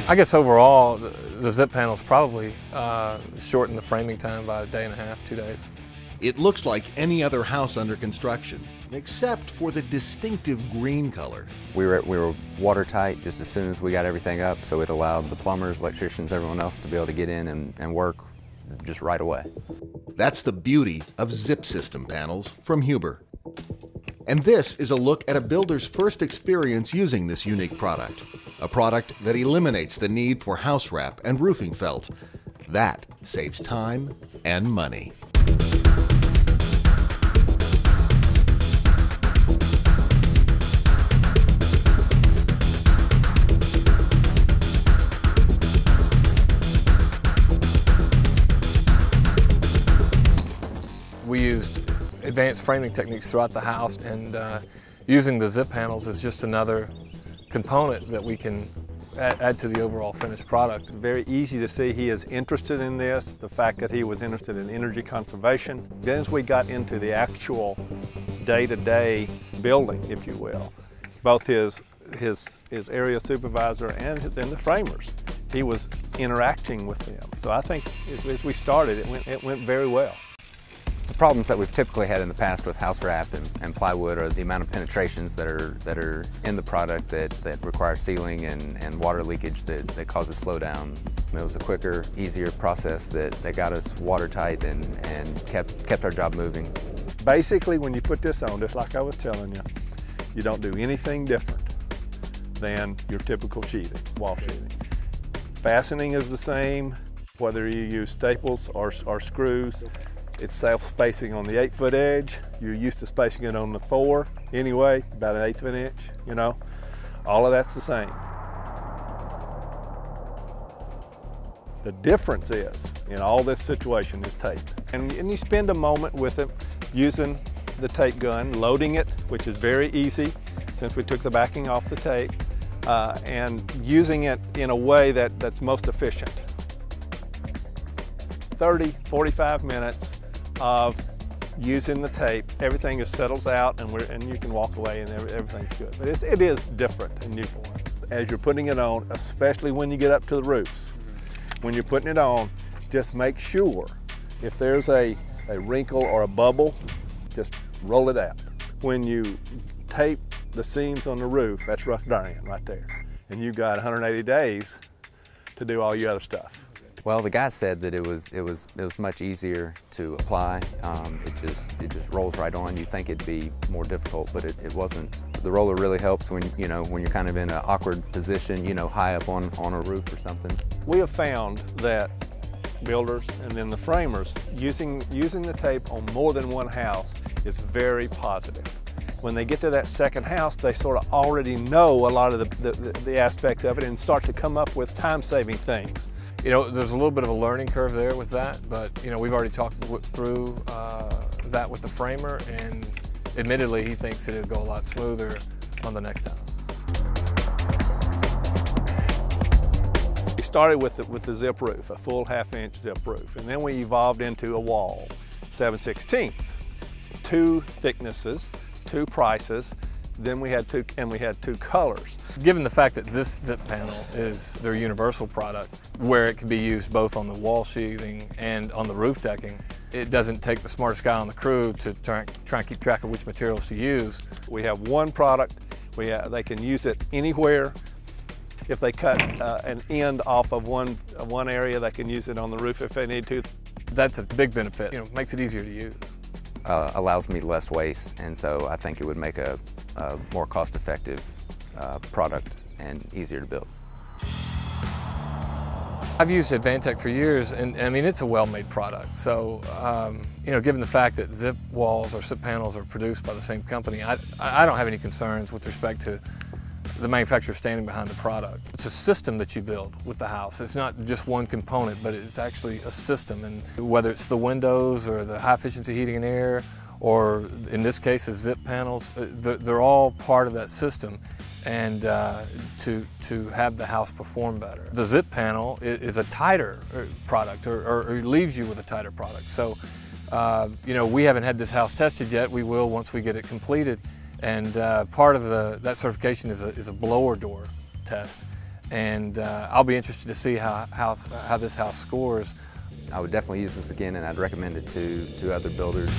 I guess overall, the zip panels probably shortened the framing time by a day and a half, 2 days. It looks like any other house under construction, except for the distinctive green color. We were watertight just as soon as we got everything up, so it allowed the plumbers, electricians, everyone else to be able to get in and work just right away. That's the beauty of ZIPS system panels from Huber. And this is a look at a builder's first experience using this unique product. A product that eliminates the need for house wrap and roofing felt. That saves time and money. We used advanced framing techniques throughout the house, and using the zip panels is just another component that we can add to the overall finished product. Very easy to see he is interested in this, the fact that he was interested in energy conservation. Then as we got into the actual day-to-day building, if you will, both his area supervisor and then the framers, he was interacting with them. So I think as we started, it went very well. The problems that we've typically had in the past with house wrap and plywood are the amount of penetrations that are in the product that require sealing and water leakage that causes slowdowns. It was a quicker, easier process that got us watertight and kept our job moving. Basically, when you put this on, just like I was telling you, you don't do anything different than your typical sheathing, wall sheathing. Fastening is the same, whether you use staples or screws. It's self-spacing on the 8-foot edge. You're used to spacing it on the 4 anyway, about 1/8 of an inch, you know. All of that's the same. The difference is, in all this situation, is tape. And you spend a moment with it using the tape gun, loading it, which is very easy since we took the backing off the tape, and using it in a way that's most efficient. 30, 45 minutes of using the tape, everything just settles out and you can walk away and everything's good. But it is different and new for him. As you're putting it on, especially when you get up to the roofs, when you're putting it on, just make sure if there's a wrinkle or a bubble, just roll it out. When you tape the seams on the roof, that's rough drying right there. And you've got 180 days to do all your other stuff. Well, the guy said that it was much easier to apply. It just rolls right on. You'd think it'd be more difficult, but it wasn't. The roller really helps when you're kind of in an awkward position, high up on a roof or something. We have found that builders and then the framers using the tape on more than one house is very positive. When they get to that second house, they sort of already know a lot of the aspects of it and start to come up with time-saving things. There's a little bit of a learning curve there with that, but we've already talked through that with the framer, and admittedly he thinks it'll go a lot smoother on the next house. We started with the zip roof, a full 1/2-inch zip roof, and then we evolved into a wall, 7/16. 2 thicknesses, 2 prices. Then we had two colors. Given the fact that this zip panel is their universal product, where it can be used both on the wall sheathing and on the roof decking, it doesn't take the smartest guy on the crew to try and keep track of which materials to use. We have one product. They can use it anywhere. If they cut an end off of one area, they can use it on the roof if they need to. That's a big benefit. Makes it easier to use. Allows me less waste, and so I think it would make a more cost-effective product and easier to build. I've used Advantech for years, and I mean, it's a well-made product. So, given the fact that zip walls or zip panels are produced by the same company, I don't have any concerns with respect to the manufacturer standing behind the product. It's a system that you build with the house. It's not just one component, but it's actually a system. And whether it's the windows or the high-efficiency heating and air, or in this case, the zip panels, they're all part of that system, and to have the house perform better. The zip panel is a tighter product, or leaves you with a tighter product. So You know, we haven't had this house tested yet. We will once we get it completed. And part of that certification is a blower door test. And I'll be interested to see how this house scores. I would definitely use this again, and I'd recommend it to other builders.